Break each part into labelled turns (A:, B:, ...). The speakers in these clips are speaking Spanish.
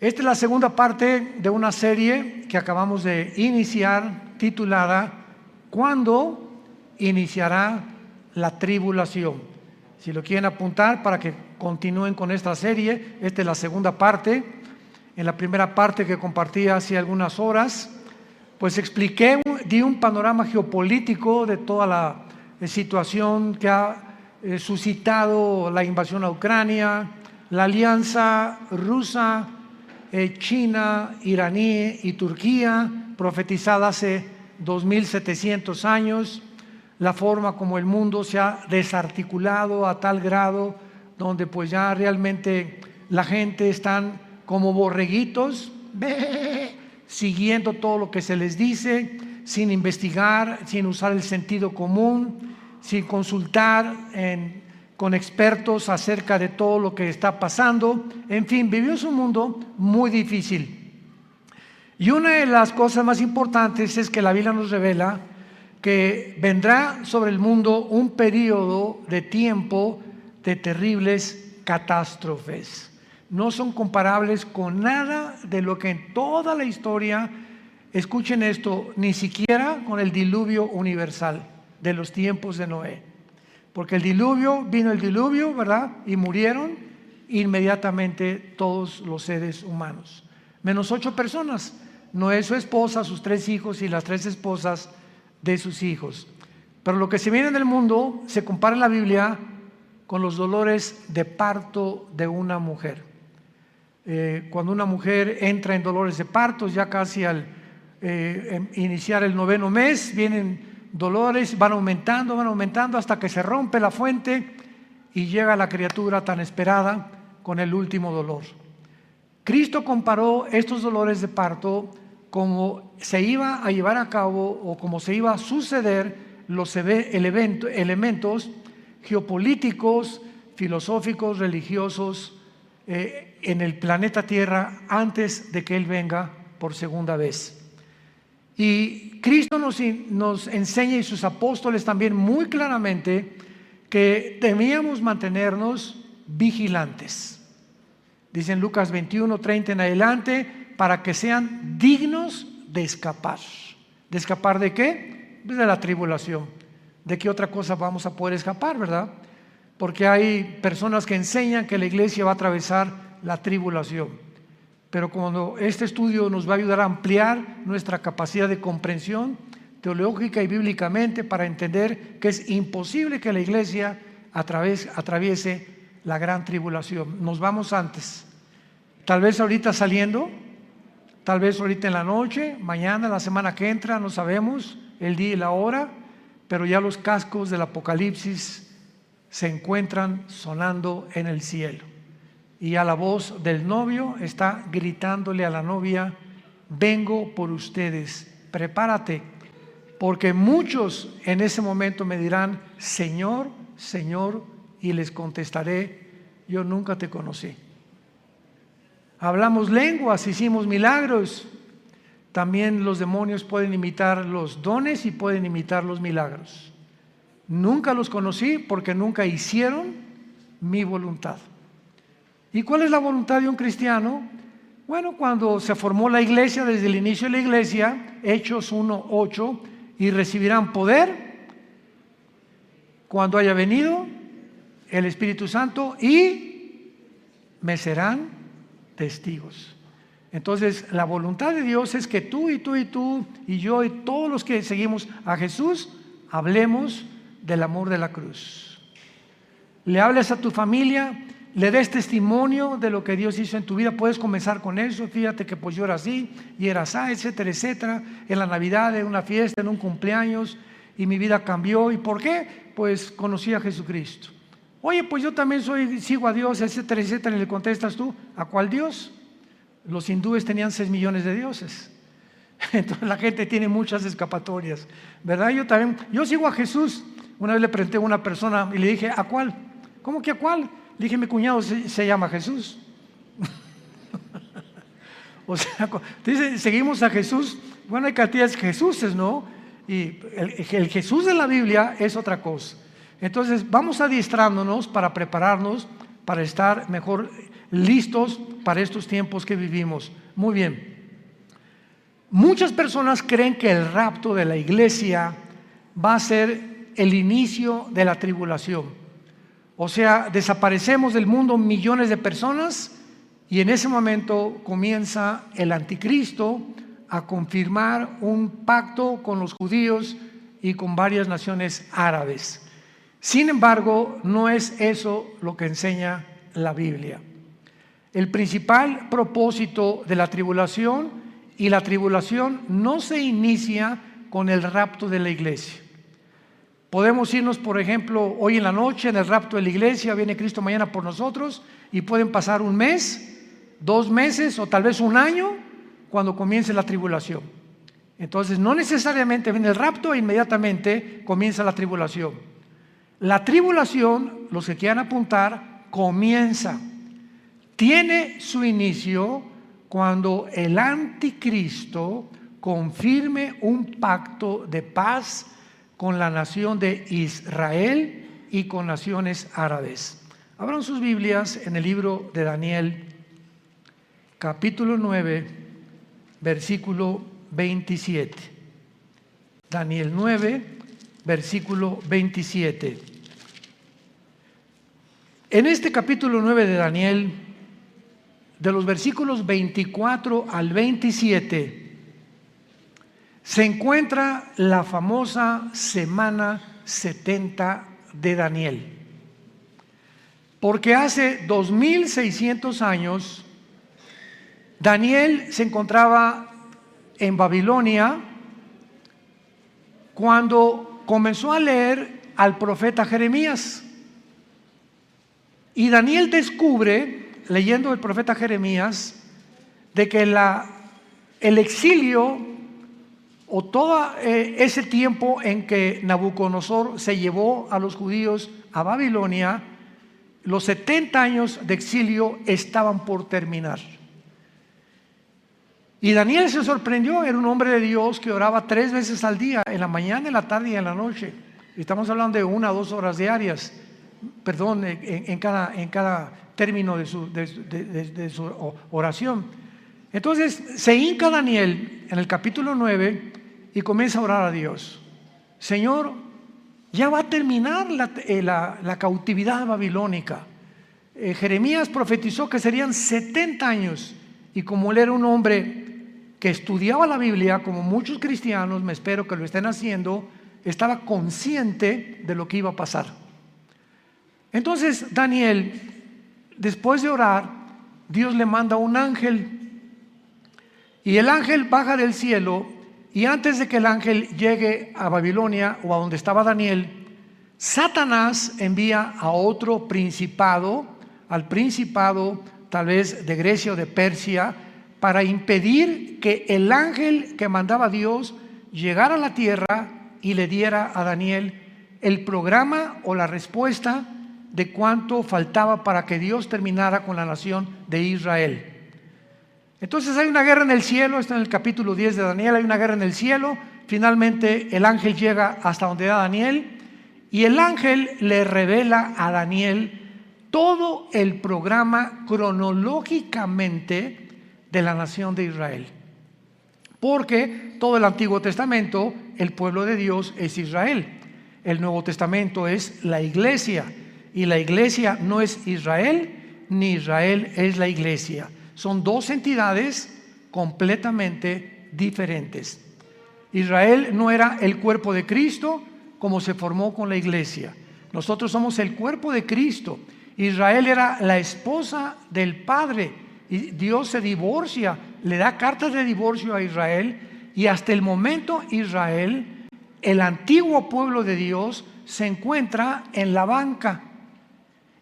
A: Esta es la segunda parte de una serie que acabamos de iniciar titulada ¿Cuándo iniciará la tribulación? Si lo quieren apuntar para que continúen con esta serie, esta es la segunda parte. En la primera parte que compartí hace algunas horas, pues expliqué, di un panorama geopolítico de toda la situación que ha suscitado la invasión a Ucrania, la alianza rusa, China, iraní y Turquía, profetizada hace 2700 años, la forma como el mundo se ha desarticulado a tal grado donde pues ya realmente la gente están como borreguitos, siguiendo todo lo que se les dice, sin investigar, sin usar el sentido común, sin consultar con expertos acerca de todo lo que está pasando. En fin, vivimos un mundo muy difícil. Y una de las cosas más importantes es que la Biblia nos revela que vendrá sobre el mundo un periodo de tiempo de terribles catástrofes. No son comparables con nada de lo que en toda la historia, escuchen esto, ni siquiera con el diluvio universal de los tiempos de Noé. Porque vino el diluvio, ¿verdad? Y murieron inmediatamente todos los seres humanos, menos 8 personas, Noé, su esposa, sus 3 hijos y las 3 esposas de sus hijos. Pero lo que se viene en el mundo se compara en la Biblia con los dolores de parto de una mujer. Cuando una mujer entra en dolores de parto, ya casi al iniciar el 9º mes, vienen dolores, van aumentando hasta que se rompe la fuente y llega la criatura tan esperada con el último dolor. Cristo comparó estos dolores de parto como se iba a llevar a cabo o como se iba a suceder los elementos geopolíticos, filosóficos, religiosos en el planeta Tierra antes de que Él venga por segunda vez. Y Cristo nos enseña, y sus apóstoles también muy claramente, que debíamos mantenernos vigilantes. Dice en Lucas 21:30 en adelante, para que sean dignos de escapar. ¿De escapar de qué? Pues de la tribulación. ¿De qué otra cosa vamos a poder escapar, verdad? Porque hay personas que enseñan que la iglesia va a atravesar la tribulación. Pero cuando este estudio nos va a ayudar a ampliar nuestra capacidad de comprensión teológica y bíblicamente para entender que es imposible que la iglesia atraviese la gran tribulación. Nos vamos antes. Tal vez ahorita saliendo, tal vez ahorita en la noche, mañana, la semana que entra, no sabemos el día y la hora, pero ya los cascos del Apocalipsis se encuentran sonando en el cielo. Y a la voz del novio está gritándole a la novia: vengo por ustedes, prepárate, porque muchos en ese momento me dirán: Señor, Señor, y les contestaré: yo nunca te conocí. Hablamos lenguas, hicimos milagros. También los demonios pueden imitar los dones y pueden imitar los milagros. Nunca los conocí porque nunca hicieron mi voluntad. ¿Y cuál es la voluntad de un cristiano? Bueno, cuando se formó la iglesia, desde el inicio de la iglesia, Hechos 1:8, y recibirán poder cuando haya venido el Espíritu Santo y me serán testigos. Entonces, la voluntad de Dios es que tú y tú y tú y yo y todos los que seguimos a Jesús hablemos del amor de la cruz. Le hables a tu familia, le des testimonio de lo que Dios hizo en tu vida. Puedes comenzar con eso: fíjate que pues yo era así y era así, etcétera, etcétera. En la Navidad, en una fiesta, en un cumpleaños, y mi vida cambió. ¿Y por qué? Pues conocí a Jesucristo. Oye, pues yo también sigo a Dios, etcétera, etcétera. Y le contestas tú: ¿a cuál Dios? Los hindúes tenían 6 millones de dioses. Entonces la gente tiene muchas escapatorias, ¿verdad? Yo sigo a Jesús. Una vez le pregunté a una persona y le dije: ¿a cuál? ¿Cómo que a cuál? Le dije: mi cuñado se llama Jesús. O sea, dice, seguimos a Jesús. Bueno, hay cantidades de Jesuses, ¿no? Y el Jesús de la Biblia es otra cosa. Entonces vamos adiestrándonos para prepararnos para estar mejor listos para estos tiempos que vivimos. Muy bien. Muchas personas creen que el rapto de la iglesia va a ser el inicio de la tribulación. O sea, desaparecemos del mundo millones de personas y en ese momento comienza el anticristo a confirmar un pacto con los judíos y con varias naciones árabes. Sin embargo, no es eso lo que enseña la Biblia. El principal propósito de la tribulación, y la tribulación no se inicia con el rapto de la iglesia. Podemos irnos, por ejemplo, hoy en la noche en el rapto de la iglesia, viene Cristo mañana por nosotros, y pueden pasar un mes, 2 meses o tal vez un año cuando comience la tribulación. Entonces no necesariamente viene el rapto e inmediatamente comienza la tribulación. La tribulación, los que quieran apuntar, comienza, tiene su inicio cuando el anticristo confirme un pacto de paz con la nación de Israel y con naciones árabes. Abran sus Biblias en el libro de Daniel, capítulo 9, versículo 27. Daniel 9, versículo 27. En este capítulo 9 de Daniel, de los versículos 24 al 27, se encuentra la famosa semana 70 de Daniel. Porque hace 2600 años, Daniel se encontraba en Babilonia cuando comenzó a leer al profeta Jeremías. Y Daniel descubre, leyendo el profeta Jeremías, de que el exilio o todo ese tiempo en que Nabucodonosor se llevó a los judíos a Babilonia, los 70 años de exilio estaban por terminar. Y Daniel se sorprendió, era un hombre de Dios que oraba 3 veces al día, en la mañana, en la tarde y en la noche. Estamos hablando de 1 a 2 horas diarias, perdón, en cada término de su oración. Entonces se hinca Daniel en el capítulo 9 y comienza a orar a Dios. Señor, ya va a terminar la cautividad babilónica. Jeremías profetizó que serían 70 años y como él era un hombre que estudiaba la Biblia, como muchos cristianos, me espero que lo estén haciendo, estaba consciente de lo que iba a pasar. Entonces Daniel, después de orar, Dios le manda un ángel y el ángel baja del cielo, y antes de que el ángel llegue a Babilonia o a donde estaba Daniel, Satanás envía a otro principado, al principado tal vez de Grecia o de Persia, para impedir que el ángel que mandaba Dios llegara a la tierra y le diera a Daniel el programa o la respuesta de cuánto faltaba para que Dios terminara con la nación de Israel. Entonces hay una guerra en el cielo, está en el capítulo 10 de Daniel, hay una guerra en el cielo. Finalmente el ángel llega hasta donde era Daniel y el ángel le revela a Daniel todo el programa cronológicamente de la nación de Israel. Porque todo el Antiguo Testamento, el pueblo de Dios es Israel. El Nuevo Testamento es la iglesia. Y la iglesia no es Israel, ni Israel es la iglesia. Son 2 entidades completamente diferentes. Israel no era el cuerpo de Cristo como se formó con la iglesia. Nosotros somos el cuerpo de Cristo. Israel era la esposa del Padre y Dios se divorcia, le da cartas de divorcio a Israel y hasta el momento Israel, el antiguo pueblo de Dios, se encuentra en la banca.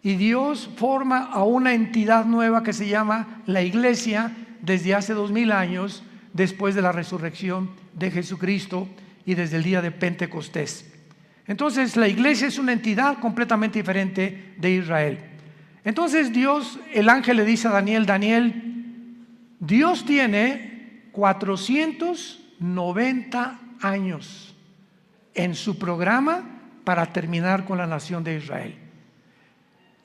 A: Y Dios forma a una entidad nueva que se llama la iglesia desde hace 2000 años, después de la resurrección de Jesucristo y desde el día de Pentecostés. Entonces la iglesia es una entidad completamente diferente de Israel. Entonces Dios, el ángel le dice a Daniel, Daniel, Dios tiene 490 años en su programa para terminar con la nación de Israel.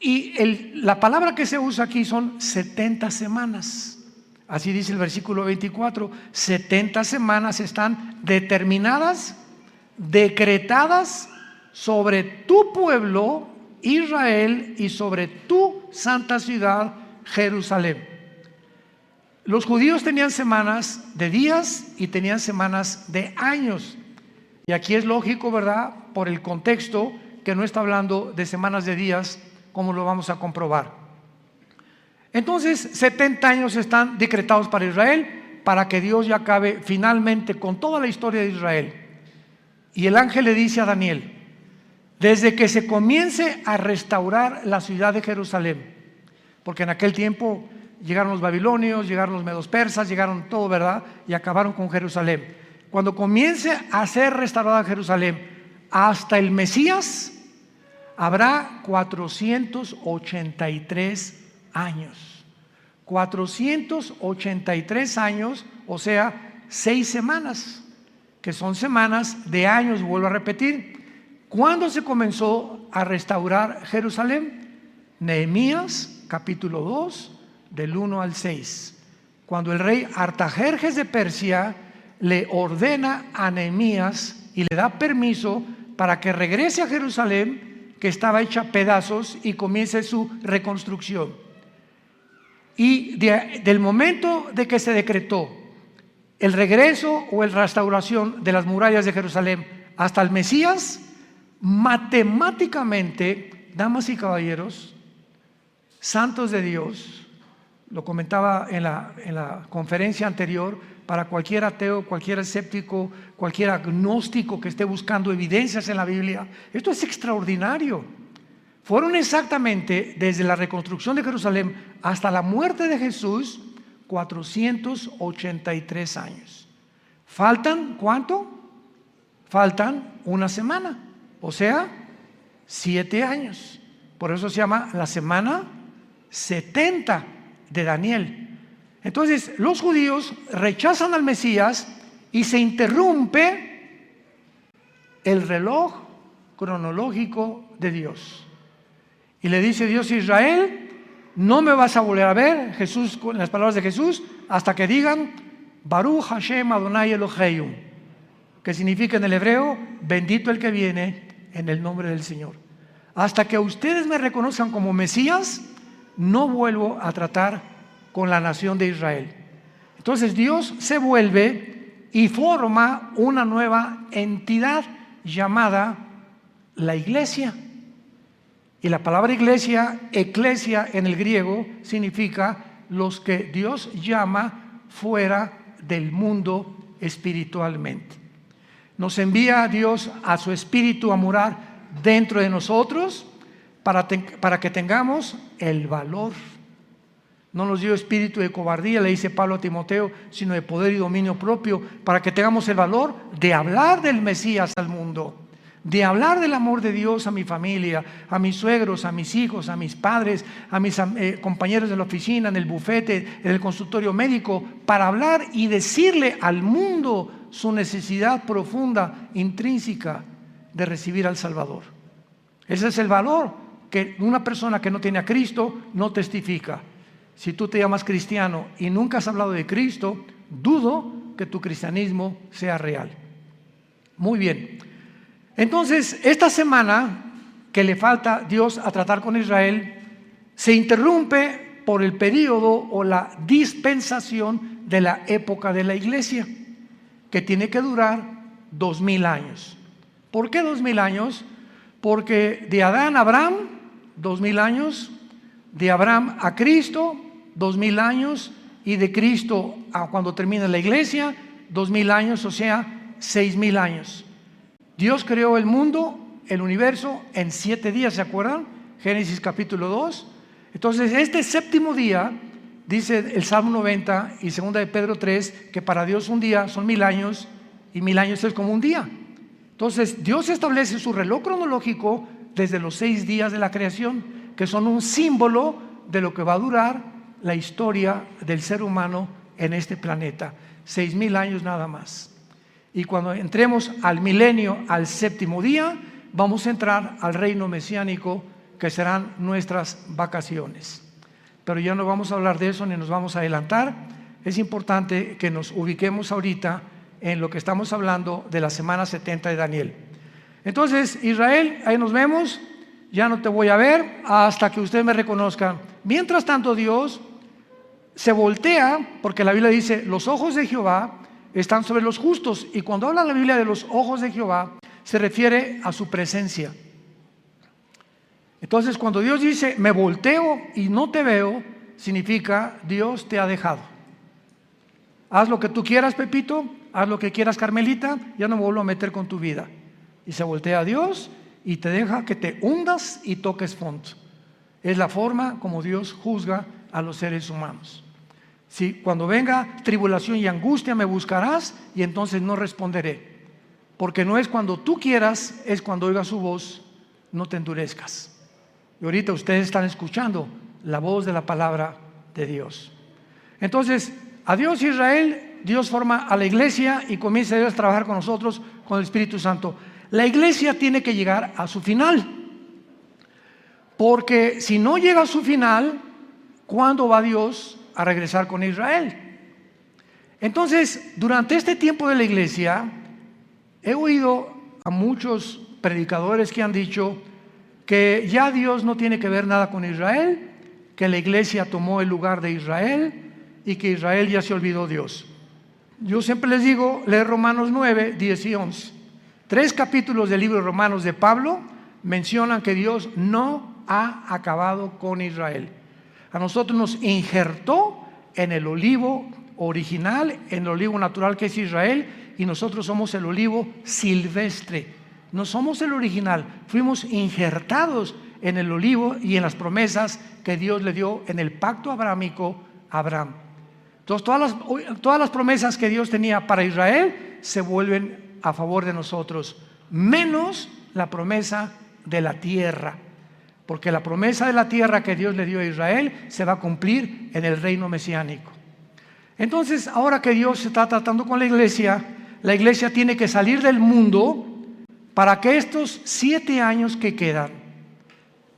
A: Y la palabra que se usa aquí son 70 semanas. Así dice el versículo 24. 70 semanas están determinadas, decretadas sobre tu pueblo Israel y sobre tu santa ciudad Jerusalén. Los judíos tenían semanas de días y tenían semanas de años. Y aquí es lógico, ¿verdad? Por el contexto, que no está hablando de semanas de días, como lo vamos a comprobar. Entonces, 70 años están decretados para Israel, para que Dios ya acabe finalmente con toda la historia de Israel. Y el ángel le dice a Daniel: desde que se comience a restaurar la ciudad de Jerusalén, porque en aquel tiempo llegaron los babilonios, llegaron los medos persas, llegaron todo, ¿verdad? Y acabaron con Jerusalén. Cuando comience a ser restaurada Jerusalén, hasta el Mesías, habrá 483 años. 483 años, o sea, 6 semanas, que son semanas de años, vuelvo a repetir. ¿Cuándo se comenzó a restaurar Jerusalén? Nehemías, capítulo 2, del 1 al 6. Cuando el rey Artajerjes de Persia le ordena a Nehemías y le da permiso para que regrese a Jerusalén, que estaba hecha pedazos, y comience su reconstrucción. Y del momento de que se decretó el regreso o la restauración de las murallas de Jerusalén hasta el Mesías, matemáticamente, damas y caballeros, santos de Dios, lo comentaba en la conferencia anterior, para cualquier ateo, cualquier escéptico, cualquier agnóstico que esté buscando evidencias en la Biblia, esto es extraordinario. Fueron exactamente desde la reconstrucción de Jerusalén hasta la muerte de Jesús 483 años. ¿Faltan cuánto? Faltan una semana, o sea, 7 años. Por eso se llama la semana 70 de Daniel. Entonces, los judíos rechazan al Mesías y se interrumpe el reloj cronológico de Dios. Y le dice Dios a Israel: no me vas a volver a ver, Jesús, con las palabras de Jesús, hasta que digan Baruch Hashem Adonai Eloheinu, que significa en el hebreo: bendito el que viene en el nombre del Señor. Hasta que ustedes me reconozcan como Mesías, no vuelvo a tratar con la nación de Israel. Entonces Dios se vuelve y forma una nueva entidad llamada la iglesia. Y la palabra iglesia, eclesia en el griego, significa los que Dios llama fuera del mundo espiritualmente. Nos envía a Dios a su espíritu a morar dentro de nosotros para que tengamos el valor. No nos dio espíritu de cobardía, le dice Pablo a Timoteo, sino de poder y dominio propio, para que tengamos el valor de hablar del Mesías al mundo, de hablar del amor de Dios a mi familia, a mis suegros, a mis hijos, a mis padres, a mis compañeros de la oficina, en el bufete, en el consultorio médico, para hablar y decirle al mundo su necesidad profunda, intrínseca, de recibir al Salvador. Ese es el valor que una persona que no tiene a Cristo no testifica. Si tú te llamas cristiano y nunca has hablado de Cristo, dudo que tu cristianismo sea real. Muy bien. Entonces, esta semana que le falta Dios a tratar con Israel, se interrumpe por el periodo o la dispensación de la época de la iglesia, que tiene que durar 2000 años. ¿Por qué 2000 años? Porque de Adán a Abraham, 2000 años, de Abraham a Cristo, 2000 años, y de Cristo a cuando termina la iglesia, 2000 años, o sea, 6000 años. Dios creó el mundo, el universo, en 7 días, ¿se acuerdan? Génesis capítulo 2. Entonces, este séptimo día, dice el Salmo 90 y 2 de Pedro 3, que para Dios un día son 1000 años, y 1000 años es como un día. Entonces, Dios establece su reloj cronológico desde los 6 días de la creación, que son un símbolo de lo que va a durar la historia del ser humano en este planeta. 6000 años nada más. Y cuando entremos al milenio, al séptimo día, vamos a entrar al reino mesiánico, que serán nuestras vacaciones. Pero ya no vamos a hablar de eso ni nos vamos a adelantar. Es importante que nos ubiquemos ahorita en lo que estamos hablando de la semana 70 de Daniel. Entonces, Israel, ahí nos vemos. Ya no te voy a ver hasta que usted me reconozca. Mientras tanto, Dios se voltea, porque la Biblia dice, los ojos de Jehová están sobre los justos. Y cuando habla la Biblia de los ojos de Jehová, se refiere a su presencia. Entonces, cuando Dios dice, me volteo y no te veo, significa, Dios te ha dejado. Haz lo que tú quieras, Pepito, haz lo que quieras, Carmelita, ya no me vuelvo a meter con tu vida. Y se voltea a Dios y te deja que te hundas y toques fondo. Es la forma como Dios juzga a los seres humanos. Si cuando venga tribulación y angustia me buscarás y entonces no responderé. Porque no es cuando tú quieras, es cuando oigas su voz, no te endurezcas. Y ahorita ustedes están escuchando la voz de la palabra de Dios. Entonces, adiós Israel, Dios forma a la iglesia y comienza Dios a trabajar con nosotros, con el Espíritu Santo. La iglesia tiene que llegar a su final. Porque si no llega a su final, ¿cuándo va Dios a regresar con Israel? Entonces, durante este tiempo de la iglesia, he oído a muchos predicadores que han dicho que ya Dios no tiene que ver nada con Israel, que la iglesia tomó el lugar de Israel y que Israel ya se olvidó de Dios. Yo siempre les digo, leer Romanos 9, 10 y 11. 3 capítulos del libro de Romanos de Pablo mencionan que Dios no ha acabado con Israel. A nosotros nos injertó en el olivo original, en el olivo natural que es Israel, y nosotros somos el olivo silvestre. No somos el original, fuimos injertados en el olivo y en las promesas que Dios le dio en el pacto abrahámico a Abraham. Entonces todas las promesas que Dios tenía para Israel se vuelven a favor de nosotros, menos la promesa de la tierra, porque la promesa de la tierra que Dios le dio a Israel se va a cumplir en el reino mesiánico. Entonces, ahora que Dios está tratando con la iglesia tiene que salir del mundo para que estos 7 años que quedan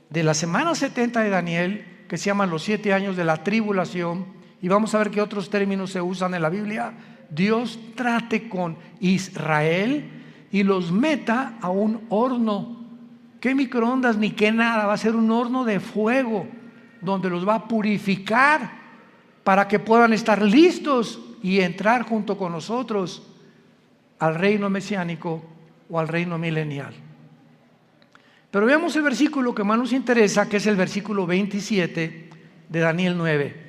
A: de la semana 70 de Daniel, que se llaman los 7 años de la tribulación, y vamos a ver qué otros términos se usan en la Biblia, Dios trate con Israel y los meta a un horno. ¿Qué microondas ni qué nada? Va a ser un horno de fuego donde los va a purificar para que puedan estar listos y entrar junto con nosotros al reino mesiánico o al reino milenial. Pero veamos el versículo que más nos interesa, que es el versículo 27 de Daniel 9.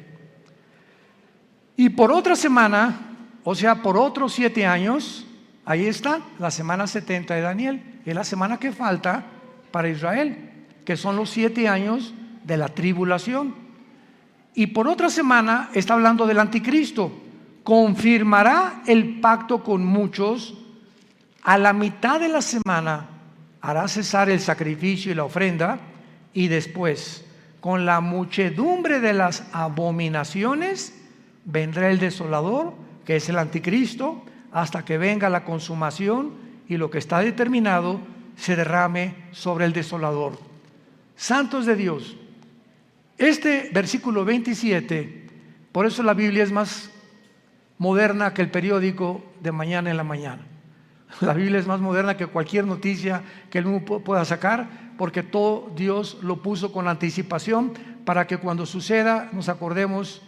A: Y por otra semana, o sea, por otros 7 años, ahí está la semana 70 de Daniel, es la semana que falta para Israel, que son los 7 años de la tribulación. Y por otra semana está hablando del anticristo. Confirmará el pacto con muchos. A la mitad de la semana hará cesar el sacrificio y la ofrenda, y después, con la muchedumbre de las abominaciones, vendrá el desolador, que es el anticristo, hasta que venga la consumación y lo que está determinado se derrame sobre el desolador. Santos de Dios, este versículo 27, por eso la Biblia es más moderna que el periódico de mañana en la mañana. La Biblia es más moderna que cualquier noticia que el mundo pueda sacar, porque todo Dios lo puso con anticipación para que cuando suceda nos acordemos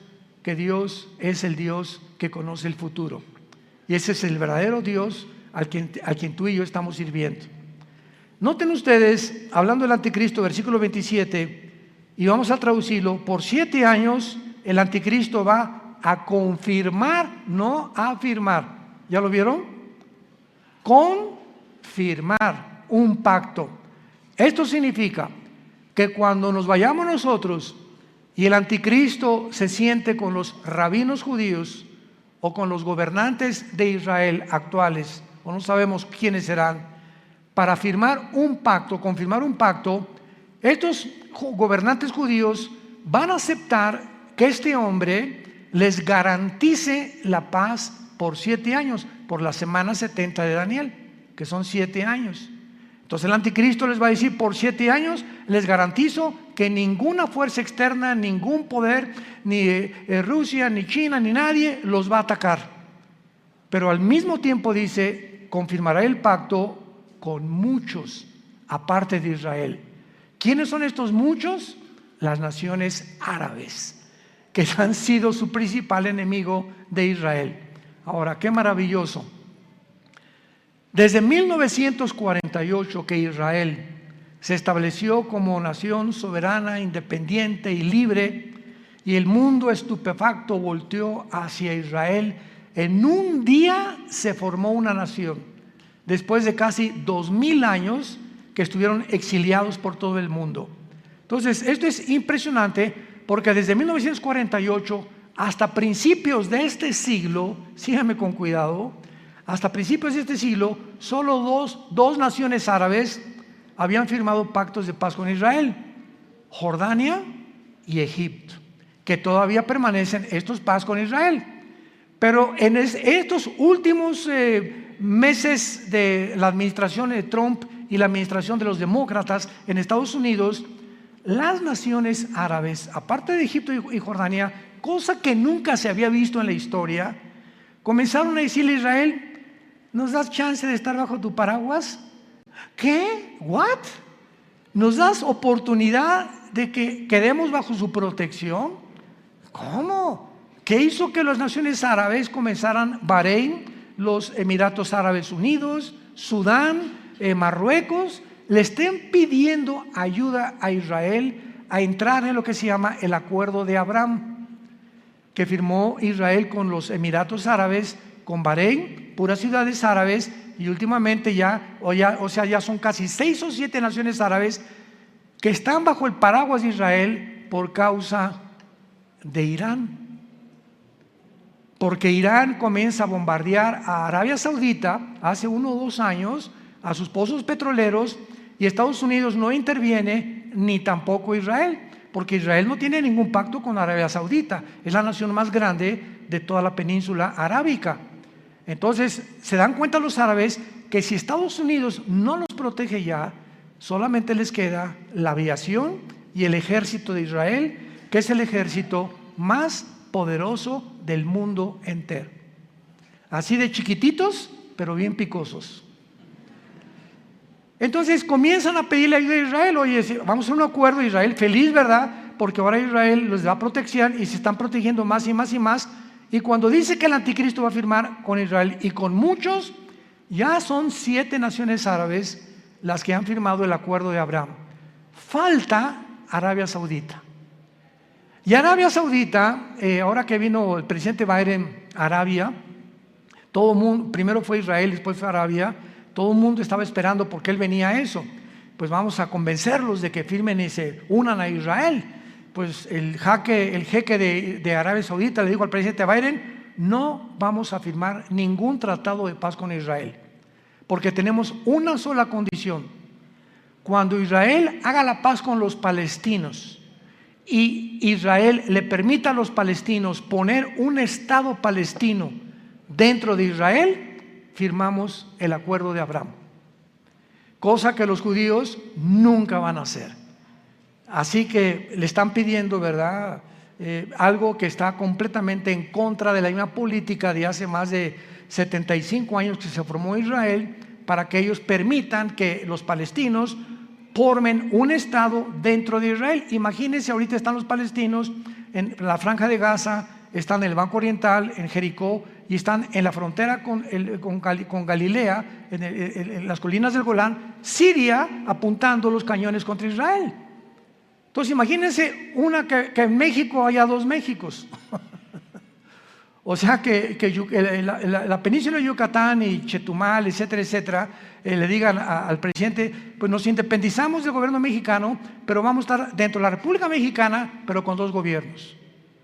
A: que Dios es el Dios que conoce el futuro. Y ese es el verdadero Dios al quien tú y yo estamos sirviendo. Noten ustedes, hablando del anticristo, versículo 27, y vamos a traducirlo, por 7 años el anticristo va a confirmar, no a afirmar. ¿Ya lo vieron? Confirmar un pacto. Esto significa que cuando nos vayamos nosotros y el anticristo se siente con los rabinos judíos o con los gobernantes de Israel actuales, o no sabemos quiénes serán, para firmar un pacto, confirmar un pacto, estos gobernantes judíos van a aceptar que este hombre les garantice la paz por 7 años, por la semana 70 de Daniel, que son 7 años. Entonces el anticristo les va a decir: por 7 años les garantizo que ninguna fuerza externa, ningún poder, ni Rusia, ni China, ni nadie los va a atacar. Pero al mismo tiempo dice: confirmará el pacto con muchos, aparte de Israel. ¿Quiénes son estos muchos? Las naciones árabes, que han sido su principal enemigo de Israel. Ahora, qué maravilloso. Desde 1948 que Israel se estableció como nación soberana, independiente y libre, y el mundo estupefacto volteó hacia Israel. En un día se formó una nación, después de casi 2000 años que estuvieron exiliados por todo el mundo. Entonces, esto es impresionante, porque desde 1948 hasta principios de este siglo, síganme con cuidado, hasta principios de este siglo, solo dos naciones árabes habían firmado pactos de paz con Israel: Jordania y Egipto, que todavía permanecen estos paz con Israel. Pero en estos últimos meses de la administración de Trump y la administración de los demócratas en Estados Unidos, las naciones árabes, aparte de Egipto y Jordania, cosa que nunca se había visto en la historia, comenzaron a decirle a Israel: ¿nos das chance de estar bajo tu paraguas? ¿Qué? ¿What? ¿Nos das oportunidad de que quedemos bajo su protección? ¿Cómo? ¿Qué hizo que las naciones árabes comenzaran? Bahrein, los Emiratos Árabes Unidos, Sudán, Marruecos, le estén pidiendo ayuda a Israel a entrar en lo que se llama el Acuerdo de Abraham, que firmó Israel con los Emiratos Árabes, con Bahrein, puras ciudades árabes, y últimamente ya son casi 6 o 7 naciones árabes que están bajo el paraguas de Israel por causa de Irán. Porque Irán comienza a bombardear a Arabia Saudita hace 1 o 2 años, a sus pozos petroleros, y Estados Unidos no interviene, ni tampoco Israel, porque Israel no tiene ningún pacto con Arabia Saudita, es la nación más grande de toda la península arábica. Entonces se dan cuenta los árabes que si Estados Unidos no los protege ya, solamente les queda la aviación y el ejército de Israel, que es el ejército más poderoso del mundo entero. Así de chiquititos, pero bien picosos. Entonces comienzan a pedirle ayuda a Israel: oye, vamos a hacer un acuerdo. Israel feliz, ¿verdad? Porque ahora Israel les da protección y se están protegiendo más y más y más. Y cuando dice que el anticristo va a firmar con Israel y con muchos, ya son 7 naciones árabes las que han firmado el Acuerdo de Abraham. Falta Arabia Saudita. Y Arabia Saudita, ahora que vino el presidente Biden a Arabia, todo el mundo, primero fue Israel, después fue Arabia, todo el mundo estaba esperando porque él venía a eso. Pues vamos a convencerlos de que firmen y se unan a Israel. Pues el jeque de Arabia Saudita le dijo al presidente Biden: no vamos a firmar ningún tratado de paz con Israel, porque tenemos una sola condición: cuando Israel haga la paz con los palestinos y Israel le permita a los palestinos poner un estado palestino dentro de Israel, firmamos el Acuerdo de Abraham, cosa que los judíos nunca van a hacer. Así que le están pidiendo, ¿verdad? Algo que está completamente en contra de la misma política de hace más de 75 años que se formó Israel, para que ellos permitan que los palestinos formen un estado dentro de Israel. Imagínense, ahorita están los palestinos en la Franja de Gaza, están en el Banco Oriental, en Jericó, y están en la frontera con Galilea, en las colinas del Golán, Siria, apuntando los cañones contra Israel. Entonces imagínense que en México haya 2 Méxicos. O sea que la península de Yucatán y Chetumal, etcétera, etcétera, le digan al presidente: pues nos independizamos del gobierno mexicano, pero vamos a estar dentro de la República Mexicana, pero con 2 gobiernos.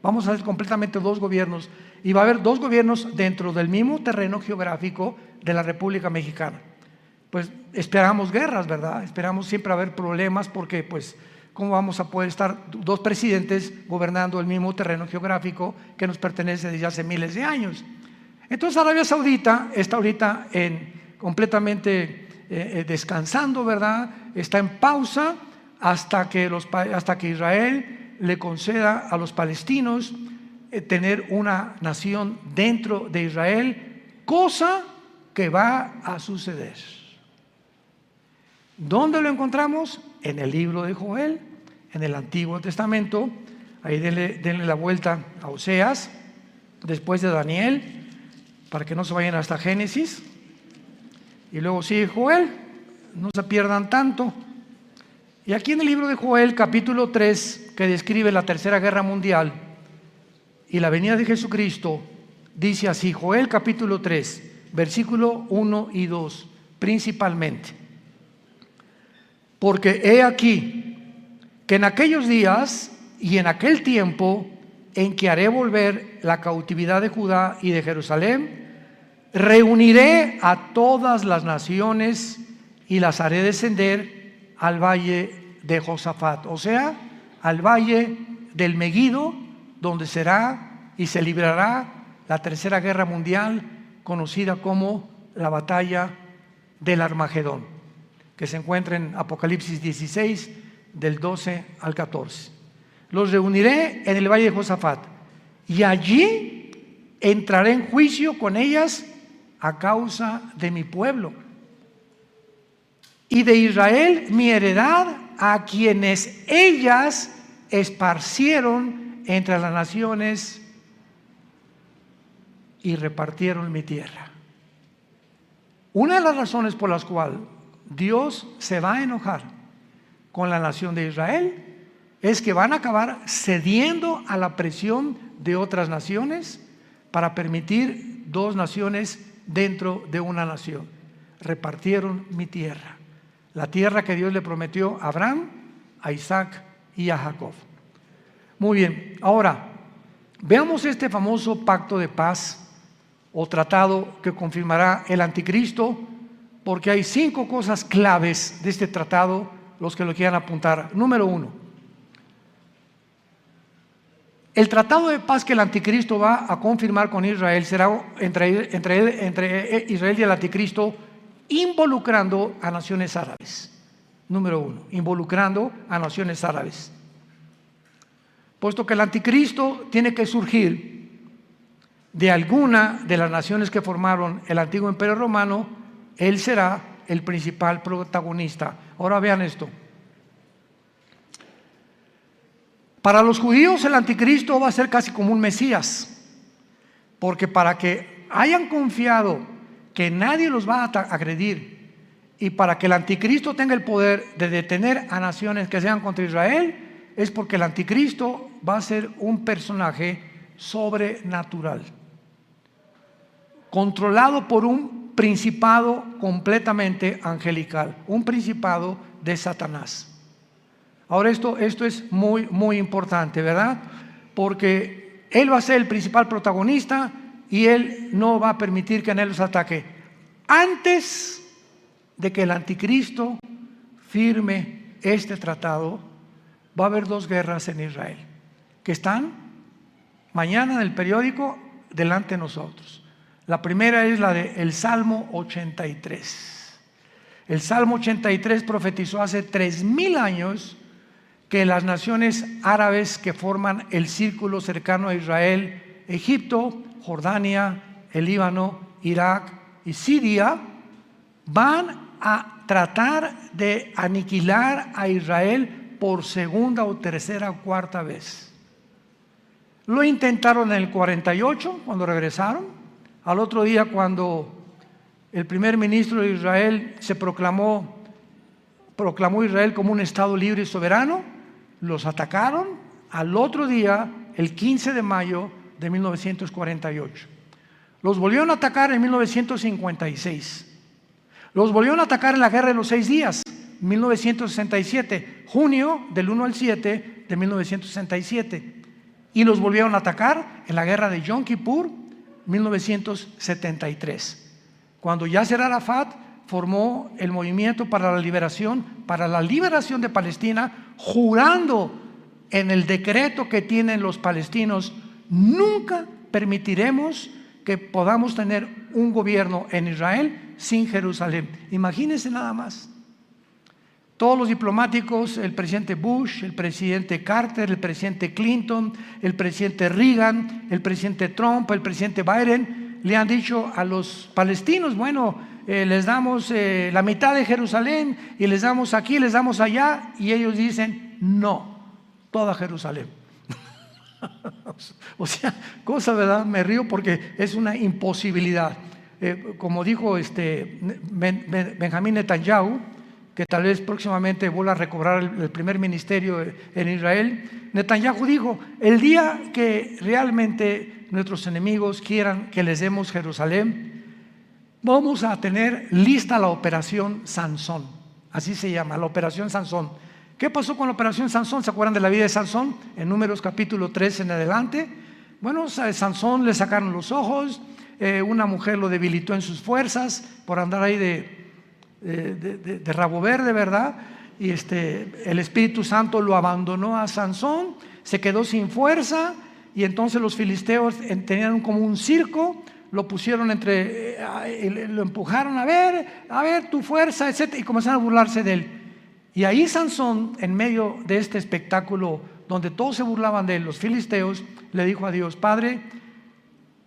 A: Vamos a hacer completamente 2 gobiernos, y va a haber 2 gobiernos dentro del mismo terreno geográfico de la República Mexicana. Pues esperamos guerras, ¿verdad? Esperamos siempre haber problemas, porque pues ¿cómo vamos a poder estar 2 presidentes gobernando el mismo terreno geográfico que nos pertenece desde hace miles de años? Entonces Arabia Saudita está ahorita completamente descansando, ¿verdad? Está en pausa hasta que Israel le conceda a los palestinos tener una nación dentro de Israel, cosa que va a suceder. ¿Dónde lo encontramos? En el libro de Joel, en el Antiguo Testamento. Ahí denle la vuelta a Oseas, después de Daniel, para que no se vayan hasta Génesis. Y luego sigue Joel, no se pierdan tanto. Y aquí en el libro de Joel, capítulo 3, que describe la Tercera Guerra Mundial y la venida de Jesucristo, dice así, Joel capítulo 3, versículo 1 y 2, principalmente. Porque he aquí que en aquellos días y en aquel tiempo en que haré volver la cautividad de Judá y de Jerusalén, reuniré a todas las naciones y las haré descender al valle de Josafat, o sea, al valle del Meguido, donde será y se librará la Tercera Guerra Mundial, conocida como la batalla del Armagedón, que se encuentra en Apocalipsis 16, del 12 al 14. Los reuniré en el valle de Josafat y allí entraré en juicio con ellas a causa de mi pueblo y de Israel, mi heredad, a quienes ellas esparcieron entre las naciones y repartieron mi tierra. Una de las razones por las cuales Dios se va a enojar con la nación de Israel es que van a acabar cediendo a la presión de otras naciones para permitir dos naciones dentro de una nación. Repartieron mi tierra, la tierra que Dios le prometió a Abraham, a Isaac y a Jacob. Muy bien, ahora veamos este famoso pacto de paz o tratado que confirmará el anticristo, porque hay 5 cosas claves de este tratado, los que lo quieran apuntar. Número 1, el tratado de paz que el anticristo va a confirmar con Israel será entre Israel y el anticristo, involucrando a naciones árabes. Número 1, involucrando a naciones árabes. Puesto que el anticristo tiene que surgir de alguna de las naciones que formaron el antiguo imperio romano, él será el principal protagonista. Ahora vean esto. Para los judíos el anticristo va a ser casi como un Mesías, porque para que hayan confiado que nadie los va a agredir y para que el anticristo tenga el poder de detener a naciones que sean contra Israel, es porque el anticristo va a ser un personaje sobrenatural, controlado por un principado completamente angelical, un principado de Satanás. Ahora esto es muy, muy importante, ¿verdad? Porque él va a ser el principal protagonista y él no va a permitir que nadie los ataque. Antes de que el anticristo firme este tratado, va a haber 2 guerras en Israel, que están mañana en el periódico delante de nosotros. La primera es la del Salmo 83. El Salmo 83 profetizó hace 3000 años que las naciones árabes que forman el círculo cercano a Israel, Egipto, Jordania, el Líbano, Irak y Siria, van a tratar de aniquilar a Israel por segunda o tercera o cuarta vez. Lo intentaron en el 48 cuando regresaron. Al otro día, cuando el primer ministro de Israel proclamó Israel como un estado libre y soberano, los atacaron. Al otro día, el 15 de mayo de 1948. Los volvieron a atacar en 1956. Los volvieron a atacar en la Guerra de los 6 días, 1967, junio del 1 al 7 de 1967. Y los volvieron a atacar en la Guerra de Yom Kippur, 1973. Cuando Yasser Arafat formó el movimiento para la liberación de Palestina, jurando en el decreto que tienen los palestinos: nunca permitiremos que podamos tener un gobierno en Israel sin Jerusalén. Imagínense nada más. Todos los diplomáticos, el presidente Bush, el presidente Carter, el presidente Clinton, el presidente Reagan, el presidente Trump, el presidente Biden, le han dicho a los palestinos, bueno, les damos la mitad de Jerusalén y les damos aquí, les damos allá, y ellos dicen, no, toda Jerusalén. O sea, cosa, ¿verdad? Me río porque es una imposibilidad. Como dijo Benjamín Netanyahu, que tal vez próximamente vuelva a recobrar el primer ministerio en Israel, Netanyahu dijo, el día que realmente nuestros enemigos quieran que les demos Jerusalén, vamos a tener lista la operación Sansón, así se llama, la operación Sansón. ¿Qué pasó con la operación Sansón? ¿Se acuerdan de la vida de Sansón? En Números capítulo 3 en adelante. Bueno, a Sansón le sacaron los ojos, una mujer lo debilitó en sus fuerzas por andar ahí de rabo verde, ¿verdad? Y el Espíritu Santo lo abandonó a Sansón, se quedó sin fuerza, y entonces los filisteos tenían como un circo, lo pusieron lo empujaron, a ver tu fuerza, etc., y comenzaron a burlarse de él. Y ahí Sansón, en medio de este espectáculo donde todos se burlaban de él, los filisteos, le dijo a Dios, Padre,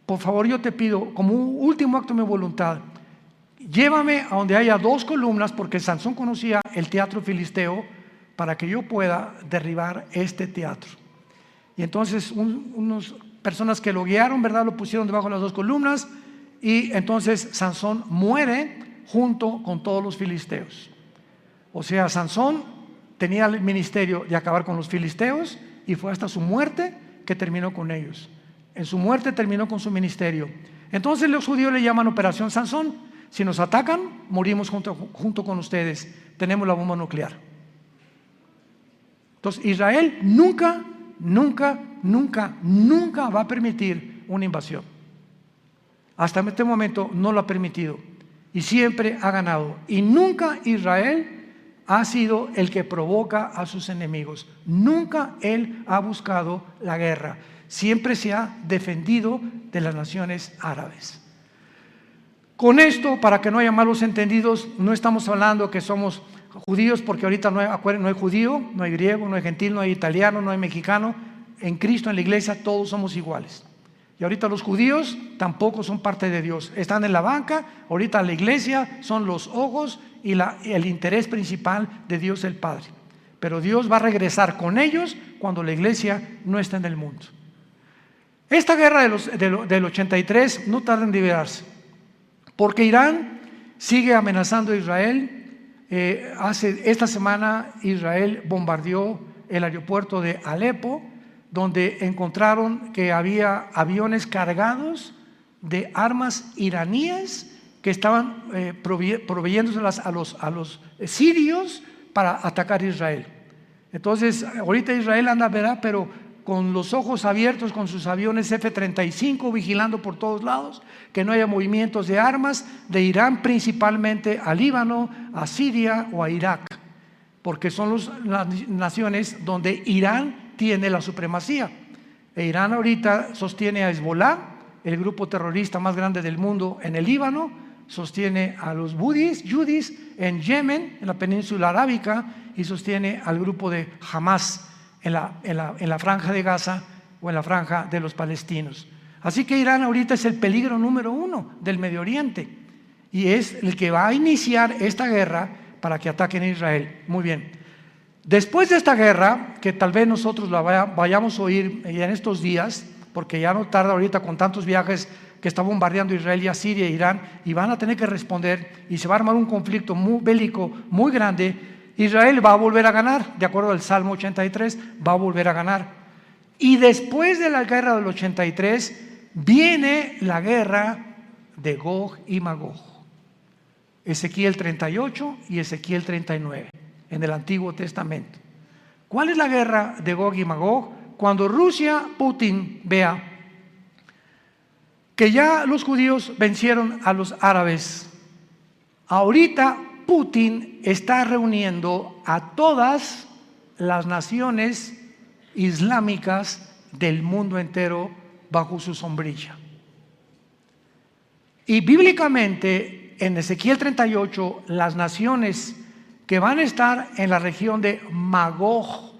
A: por favor yo te pido, como un último acto de mi voluntad, llévame a donde haya 2 columnas, porque Sansón conocía el teatro filisteo, para que yo pueda derribar este teatro. Y entonces unas personas que lo guiaron, ¿verdad?, lo pusieron debajo de las 2 columnas, y entonces Sansón muere junto con todos los filisteos. O sea, Sansón tenía el ministerio de acabar con los filisteos, y fue hasta su muerte que terminó con ellos. En su muerte terminó con su ministerio. Entonces los judíos le llaman Operación Sansón. Si nos atacan, morimos junto con ustedes. Tenemos la bomba nuclear. Entonces Israel nunca va a permitir una invasión. Hasta este momento no lo ha permitido, y siempre ha ganado. Y nunca Israel ha sido el que provoca a sus enemigos. Nunca él ha buscado la guerra. Siempre se ha defendido de las naciones árabes. Con esto, para que no haya malos entendidos, no estamos hablando que somos judíos, porque ahorita no hay judío, no hay griego, no hay gentil, no hay italiano, no hay mexicano. En Cristo, en la iglesia, todos somos iguales. Y ahorita los judíos tampoco son parte de Dios. Están en la banca. Ahorita la iglesia son los ojos y el interés principal de Dios el Padre. Pero Dios va a regresar con ellos cuando la iglesia no está en el mundo. Esta guerra del 83 no tarda en liberarse, porque Irán sigue amenazando a Israel. Esta semana Israel bombardeó el aeropuerto de Alepo, donde encontraron que había aviones cargados de armas iraníes que estaban proveyéndoselas a los sirios para atacar a Israel. Entonces, ahorita Israel anda, ¿verdad?, pero con los ojos abiertos, con sus aviones F-35 vigilando por todos lados, que no haya movimientos de armas de Irán, principalmente a Líbano, a Siria o a Irak, porque son las naciones donde Irán tiene la supremacía. Irán ahorita sostiene a Hezbollah, el grupo terrorista más grande del mundo en el Líbano, sostiene a los yudis en Yemen, en la península arábica, y sostiene al grupo de Hamas en la franja de Gaza o en la franja de los palestinos. Así que Irán ahorita es el peligro número 1 del Medio Oriente, y es el que va a iniciar esta guerra para que ataquen a Israel. Muy bien. Después de esta guerra, que tal vez nosotros la vayamos a oír en estos días, porque ya no tarda ahorita con tantos viajes que está bombardeando Israel y a Siria e Irán, y van a tener que responder, y se va a armar un conflicto bélico muy grande. Israel va a volver a ganar, de acuerdo al Salmo 83, va a volver a ganar. Y después de la guerra del 83, viene la guerra de Gog y Magog. Ezequiel 38 y Ezequiel 39, en el Antiguo Testamento. ¿Cuál es la guerra de Gog y Magog? Cuando Putin vea que ya los judíos vencieron a los árabes, ahorita Putin está reuniendo a todas las naciones islámicas del mundo entero bajo su sombrilla. Y bíblicamente en Ezequiel 38 las naciones que van a estar en la región de Magog.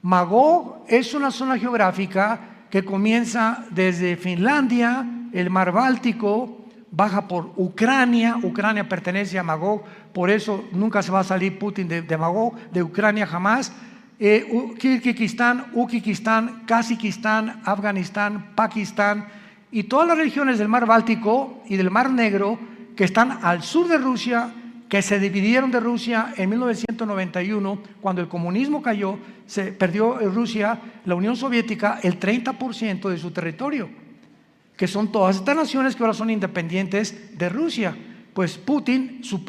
A: Magog es una zona geográfica que comienza desde Finlandia, el mar Báltico, baja por Ucrania. Ucrania pertenece a Magog, por eso nunca se va a salir Putin de Magog, de Ucrania jamás. Kirguistán, Uzbekistán, Kazajistán, Afganistán, Pakistán y todas las regiones del mar Báltico y del mar Negro que están al sur de Rusia, que se dividieron de Rusia en 1991, cuando el comunismo cayó, se perdió Rusia, la Unión Soviética, el 30% de su territorio, que son todas estas naciones que ahora son independientes de Rusia. Pues Putin, su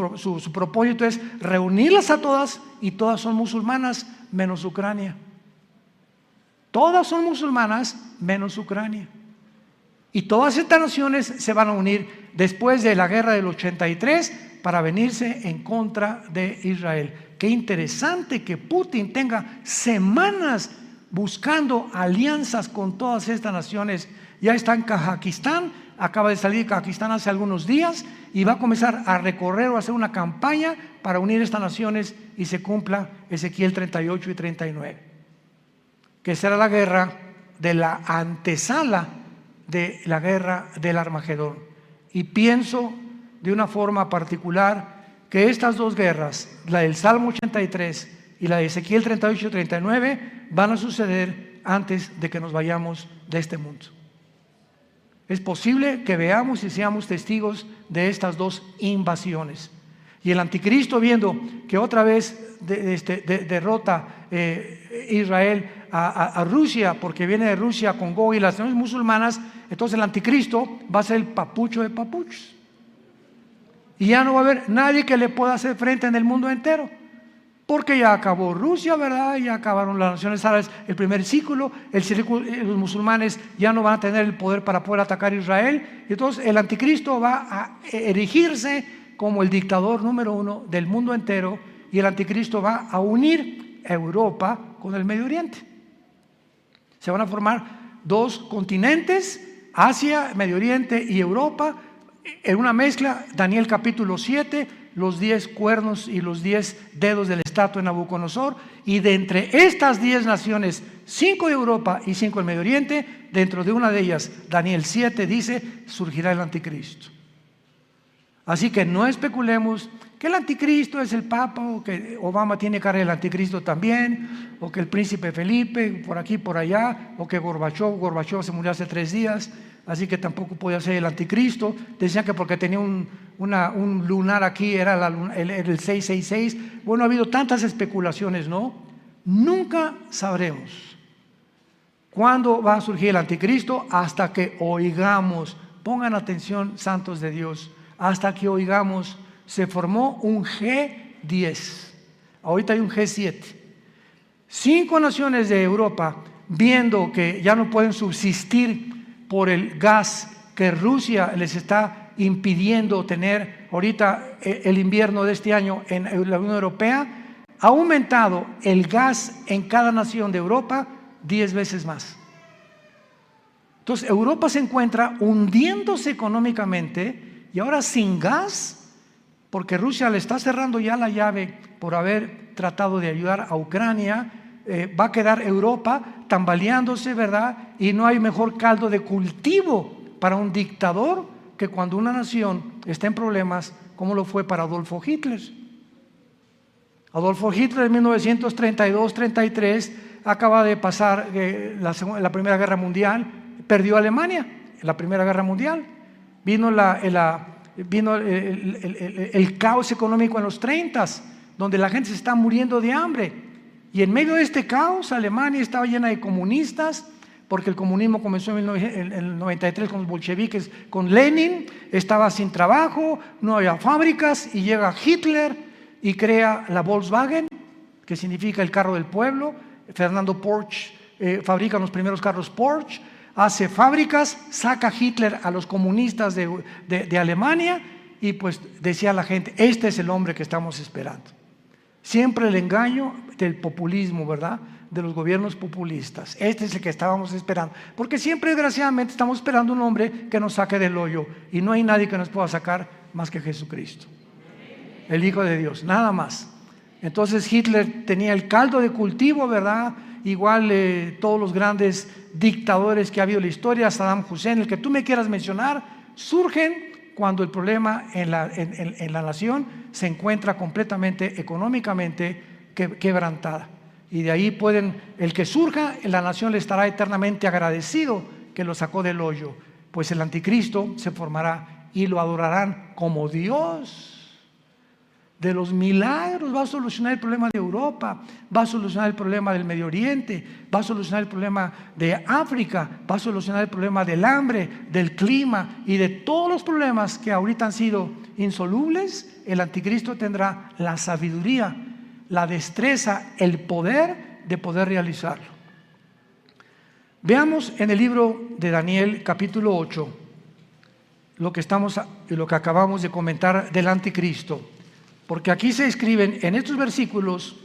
A: propósito es reunirlas a todas, y todas son musulmanas, menos Ucrania. Todas son musulmanas, menos Ucrania. Y todas estas naciones se van a unir después de la guerra del 83 para venirse en contra de Israel. Qué interesante que Putin tenga semanas buscando alianzas con todas estas naciones. Ya está en Kazajistán, acaba de salir de Kazajistán hace algunos días y va a comenzar a recorrer o a hacer una campaña para unir estas naciones y se cumpla Ezequiel 38 y 39. Que será la guerra de la antesala de la guerra del Armagedón. Y pienso de una forma particular que estas dos guerras, la del Salmo 83 y la de Ezequiel 38 y 39, van a suceder antes de que nos vayamos de este mundo. Es posible que veamos y seamos testigos de estas dos invasiones. Y el anticristo, viendo que otra vez derrota Israel a Rusia, porque viene de Rusia con Gog y las naciones musulmanas, entonces el anticristo va a ser el papucho de papuchos. Y ya no va a haber nadie que le pueda hacer frente en el mundo entero, porque ya acabó Rusia, ¿verdad? Ya acabaron las naciones árabes, el primer círculo, los musulmanes ya no van a tener el poder para poder atacar a Israel. Y entonces el anticristo va a erigirse como el dictador número uno del mundo entero, y el anticristo va a unir a Europa con el Medio Oriente. Se van a formar dos continentes, Asia, Medio Oriente y Europa, en una mezcla. Daniel capítulo 7, los 10 cuernos y los 10 dedos de la estatua de Nabucodonosor, y de entre estas 10 naciones, 5 de Europa y 5 del Medio Oriente, dentro de una de ellas, Daniel 7 dice, surgirá el anticristo. Así que no especulemos que el anticristo es el Papa, o que Obama tiene cara del anticristo también, o que el príncipe Felipe por aquí por allá, o que Gorbachov se murió hace 3 días, así que tampoco podía ser el anticristo. Decían que porque tenía un lunar aquí era el 666. Bueno, ha habido tantas especulaciones, ¿no? Nunca sabremos cuándo va a surgir el anticristo hasta que oigamos. Pongan atención, santos de Dios, hasta que oigamos. Se formó un G10, ahorita hay un G7. 5 naciones de Europa, viendo que ya no pueden subsistir por el gas que Rusia les está impidiendo tener ahorita el invierno de este año en la Unión Europea, ha aumentado el gas en cada nación de Europa 10 veces más. Entonces Europa se encuentra hundiéndose económicamente, y ahora sin gas, porque Rusia le está cerrando ya la llave por haber tratado de ayudar a Ucrania. Va a quedar Europa tambaleándose, ¿verdad? Y no hay mejor caldo de cultivo para un dictador que cuando una nación está en problemas, como lo fue para Adolfo Hitler. Adolfo Hitler en 1932-33 acaba de pasar la Primera Guerra Mundial, perdió Alemania en la Primera Guerra Mundial. Vino el caos económico en los 30s, donde la gente se está muriendo de hambre, y en medio de este caos Alemania estaba llena de comunistas, porque el comunismo comenzó en el 93 con los bolcheviques, con Lenin. Estaba sin trabajo, no había fábricas, y llega Hitler y crea la Volkswagen, que significa el carro del pueblo. Fernando Porsche fabrica los primeros carros Porsche, hace fábricas, saca Hitler a los comunistas de Alemania, y pues decía la gente, este es el hombre que estamos esperando. Siempre el engaño del populismo, ¿verdad? De los gobiernos populistas. Este es el que estábamos esperando, porque siempre desgraciadamente estamos esperando un hombre que nos saque del hoyo, y no hay nadie que nos pueda sacar más que Jesucristo, el Hijo de Dios, nada más. Entonces Hitler tenía el caldo de cultivo, ¿verdad? Igual todos los grandes dictadores que ha habido en la historia, Saddam Hussein, el que tú me quieras mencionar, surgen cuando el problema en la nación se encuentra completamente económicamente quebrantada. Y de ahí el que surja en la nación le estará eternamente agradecido que lo sacó del hoyo, pues el anticristo se formará y lo adorarán como Dios. De los milagros va a solucionar el problema de Europa, va a solucionar el problema del Medio Oriente, va a solucionar el problema de África, va a solucionar el problema del hambre, del clima y de todos los problemas que ahorita han sido insolubles. El anticristo tendrá la sabiduría, la destreza, el poder de poder realizarlo. Veamos en el libro de Daniel capítulo 8 lo que acabamos de comentar del anticristo. Porque aquí se escriben en estos versículos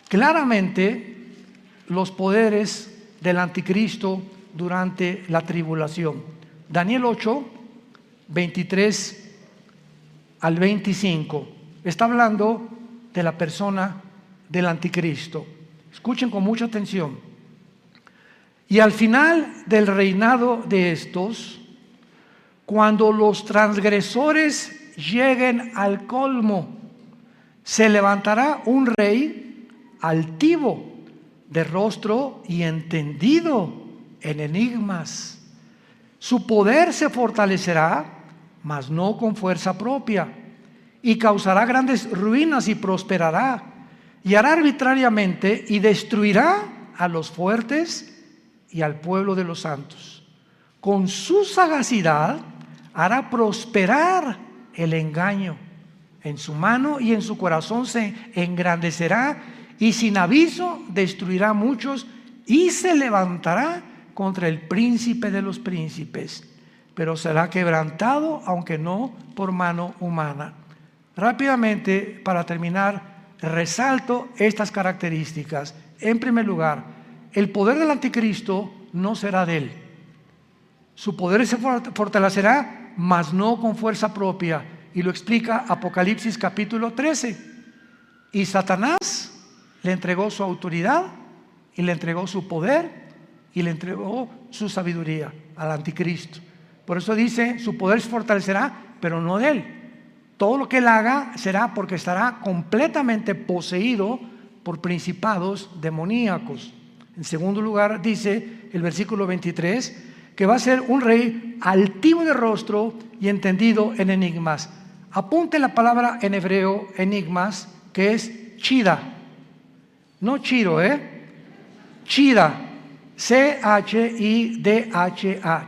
A: claramente los poderes del anticristo durante la tribulación. Daniel 8, 23 al 25. Está hablando de la persona del anticristo. Escuchen con mucha atención. Y al final del reinado de estos, cuando los transgresores lleguen al colmo, se levantará un rey altivo, de rostro y entendido en enigmas. Su poder se fortalecerá, mas no con fuerza propia, y causará grandes ruinas y prosperará, y hará arbitrariamente y destruirá a los fuertes y al pueblo de los santos. Con su sagacidad hará prosperar el engaño. En su mano y en su corazón se engrandecerá, y sin aviso destruirá a muchos, y se levantará contra el príncipe de los príncipes, pero será quebrantado, aunque no por mano humana. Rápidamente, para terminar, resalto estas características. En primer lugar, el poder del anticristo no será de él. Su poder se fortalecerá, mas no con fuerza propia, y lo explica Apocalipsis capítulo 13. Y Satanás le entregó su autoridad, y le entregó su poder, y le entregó su sabiduría al anticristo. Por eso dice, su poder se fortalecerá, pero no de él. Todo lo que él haga será porque estará completamente poseído por principados demoníacos. En segundo lugar, dice el versículo 23, que va a ser un rey altivo de rostro y entendido en enigmas. Apunte la palabra en hebreo, enigmas, que es chida. No chiro, chida. C-H-I-D-H-A,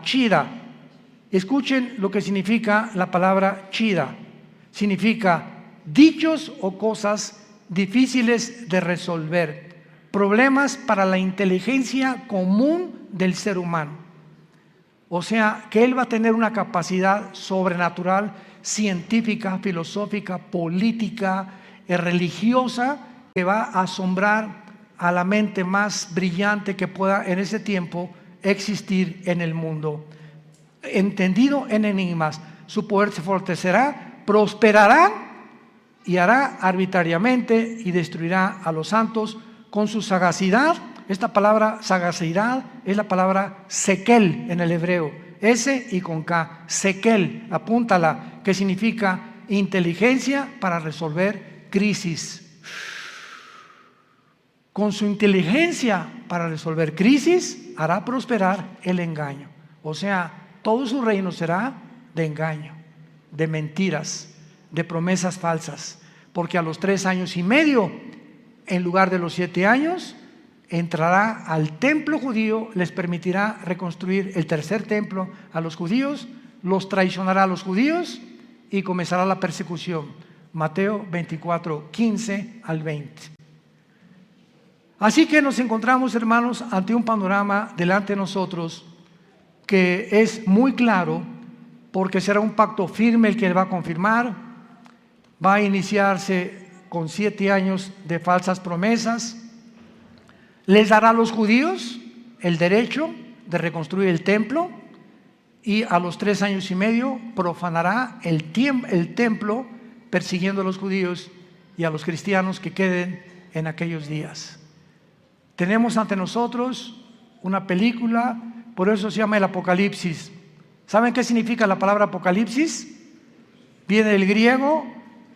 A: chida. Escuchen lo que significa la palabra chida. Significa dichos o cosas difíciles de resolver, problemas para la inteligencia común del ser humano. O sea, que él va a tener una capacidad sobrenatural, científica, filosófica, política, religiosa, que va a asombrar a la mente más brillante que pueda en ese tiempo existir en el mundo. Entendido en enigmas, su poder se fortalecerá, prosperará y hará arbitrariamente y destruirá a los santos con su sagacidad. Esta palabra sagacidad es la palabra sekel en el hebreo, S y con K, sekel, apúntala, que significa inteligencia para resolver crisis. Con su inteligencia para resolver crisis hará prosperar el engaño. O sea, todo su reino será de engaño, de mentiras, de promesas falsas, porque a los 3 años y medio, en lugar de los 7 años, entrará al templo judío, les permitirá reconstruir el tercer templo a los judíos, los traicionará a los judíos y comenzará la persecución. Mateo 24, 15 al 20. Así que nos encontramos, hermanos, ante un panorama delante de nosotros que es muy claro, porque será un pacto firme el que él va a confirmar. Va a iniciarse con 7 años de falsas promesas. Les dará a los judíos el derecho de reconstruir el templo, y a los 3 años y medio profanará el templo, persiguiendo a los judíos y a los cristianos que queden en aquellos días. Tenemos ante nosotros una película, por eso se llama el Apocalipsis. ¿Saben qué significa la palabra Apocalipsis? Viene del griego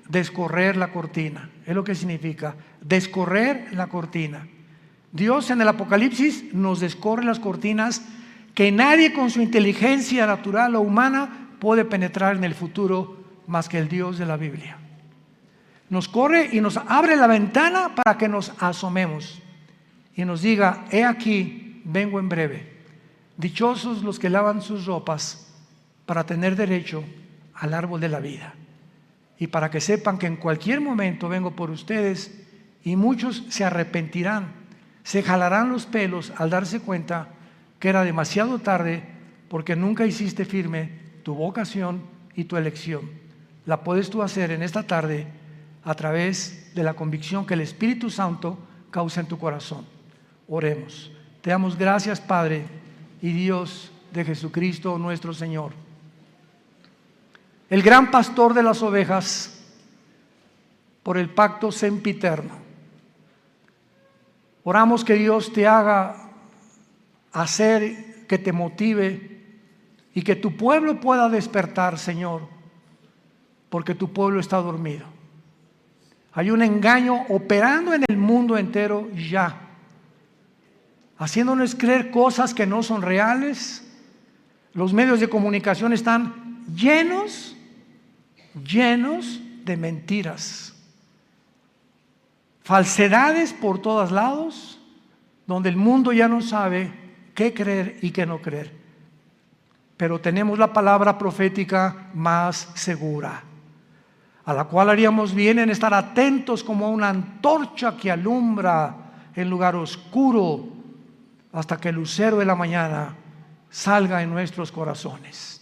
A: descorrer la cortina, es lo que significa, descorrer la cortina. Dios en el Apocalipsis nos descorre las cortinas que nadie con su inteligencia natural o humana puede penetrar en el futuro más que el Dios de la Biblia. Nos corre y nos abre la ventana para que nos asomemos y nos diga: he aquí, vengo en breve. Dichosos los que lavan sus ropas para tener derecho al árbol de la vida, y para que sepan que en cualquier momento vengo por ustedes, y muchos se arrepentirán, se jalarán los pelos al darse cuenta que era demasiado tarde, porque nunca hiciste firme tu vocación y tu elección. La puedes tú hacer en esta tarde a través de la convicción que el Espíritu Santo causa en tu corazón. Oremos. Te damos gracias, Padre y Dios de Jesucristo nuestro Señor, el gran pastor de las ovejas, por el pacto sempiterno. Oramos que Dios te haga hacer, que te motive y que tu pueblo pueda despertar, Señor, porque tu pueblo está dormido. Hay un engaño operando en el mundo entero ya, haciéndonos creer cosas que no son reales. Los medios de comunicación están llenos de mentiras, falsedades por todos lados, donde el mundo ya no sabe qué creer y qué no creer. Pero tenemos la palabra profética más segura, a la cual haríamos bien en estar atentos como una antorcha que alumbra en lugar oscuro hasta que el lucero de la mañana salga en nuestros corazones.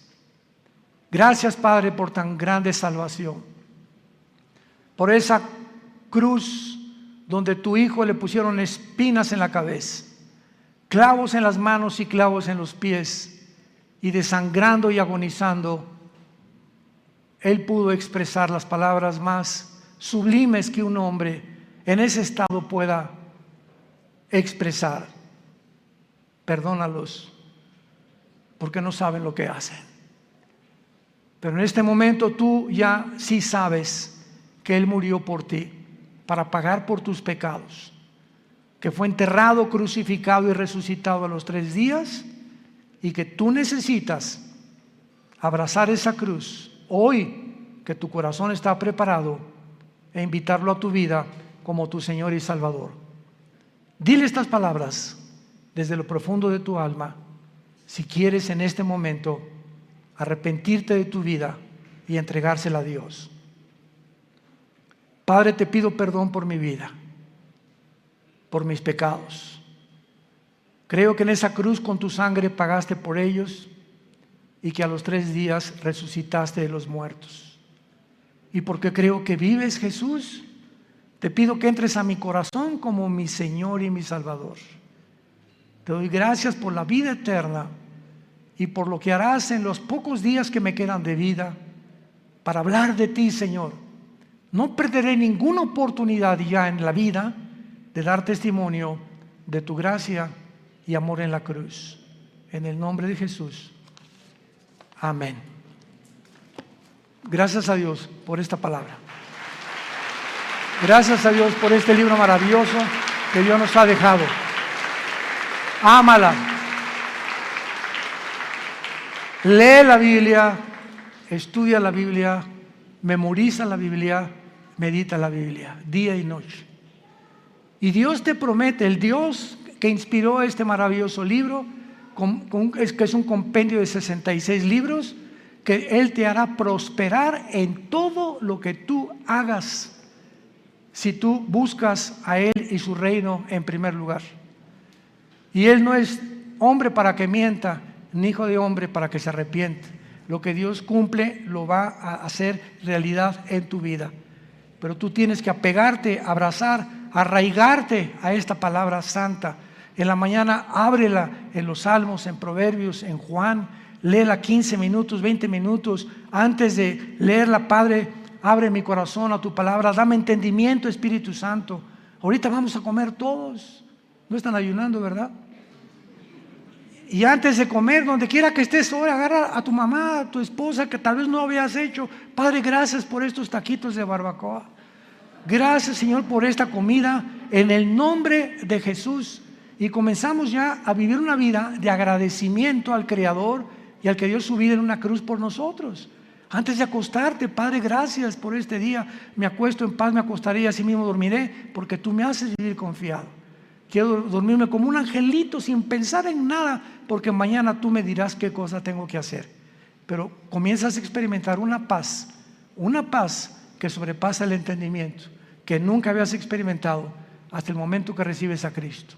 A: Gracias, Padre, por tan grande salvación, por esa cruz donde tu Hijo le pusieron espinas en la cabeza, clavos en las manos y clavos en los pies, y desangrando y agonizando, Él pudo expresar las palabras más sublimes que un hombre en ese estado pueda expresar: perdónalos porque no saben lo que hacen. Pero en este momento tú ya sí sabes que Él murió por ti, para pagar por tus pecados, que fue enterrado, crucificado y resucitado a los 3 días, y que tú necesitas abrazar esa cruz hoy que tu corazón está preparado, e invitarlo a tu vida como tu Señor y Salvador. Dile estas palabras desde lo profundo de tu alma, si quieres en este momento arrepentirte de tu vida y entregársela a Dios. Padre, te pido perdón por mi vida, por mis pecados. Creo que en esa cruz con tu sangre pagaste por ellos, y que a los 3 días resucitaste de los muertos. Y porque creo que vives, Jesús, te pido que entres a mi corazón como mi Señor y mi Salvador. Te doy gracias por la vida eterna y por lo que harás en los pocos días que me quedan de vida para hablar de ti, Señor. No perderé ninguna oportunidad ya en la vida de dar testimonio de tu gracia y amor en la cruz. En el nombre de Jesús. Amén. Gracias a Dios por esta palabra. Gracias a Dios por este libro maravilloso que Dios nos ha dejado. Ámala. Lee la Biblia, estudia la Biblia, memoriza la Biblia, medita la Biblia, día y noche. Y Dios te promete, el Dios que inspiró este maravilloso libro, que es un compendio de 66 libros, que Él te hará prosperar en todo lo que tú hagas, si tú buscas a Él y su reino en primer lugar. Y Él no es hombre para que mienta, ni hijo de hombre para que se arrepiente. Lo que Dios cumple lo va a hacer realidad en tu vida. Pero tú tienes que apegarte, abrazar, arraigarte a esta palabra santa. En la mañana ábrela en los Salmos, en Proverbios, en Juan, léela 15 minutos, 20 minutos. Antes de leerla, Padre, abre mi corazón a tu palabra, dame entendimiento, Espíritu Santo. Ahorita vamos a comer todos. No están ayunando, ¿verdad? Y antes de comer, donde quiera que estés, ahora agarra a tu mamá, a tu esposa, que tal vez no habías hecho. Padre, gracias por estos taquitos de barbacoa. Gracias, Señor, por esta comida, en el nombre de Jesús. Y comenzamos ya a vivir una vida de agradecimiento al Creador y al que dio su vida en una cruz por nosotros. Antes de acostarte, Padre, gracias por este día. Me acuesto en paz, me acostaré y así mismo dormiré, porque tú me haces vivir confiado. Quiero dormirme como un angelito sin pensar en nada, porque mañana tú me dirás qué cosa tengo que hacer. Pero comienzas a experimentar una paz que sobrepasa el entendimiento, que nunca habías experimentado hasta el momento que recibes a Cristo.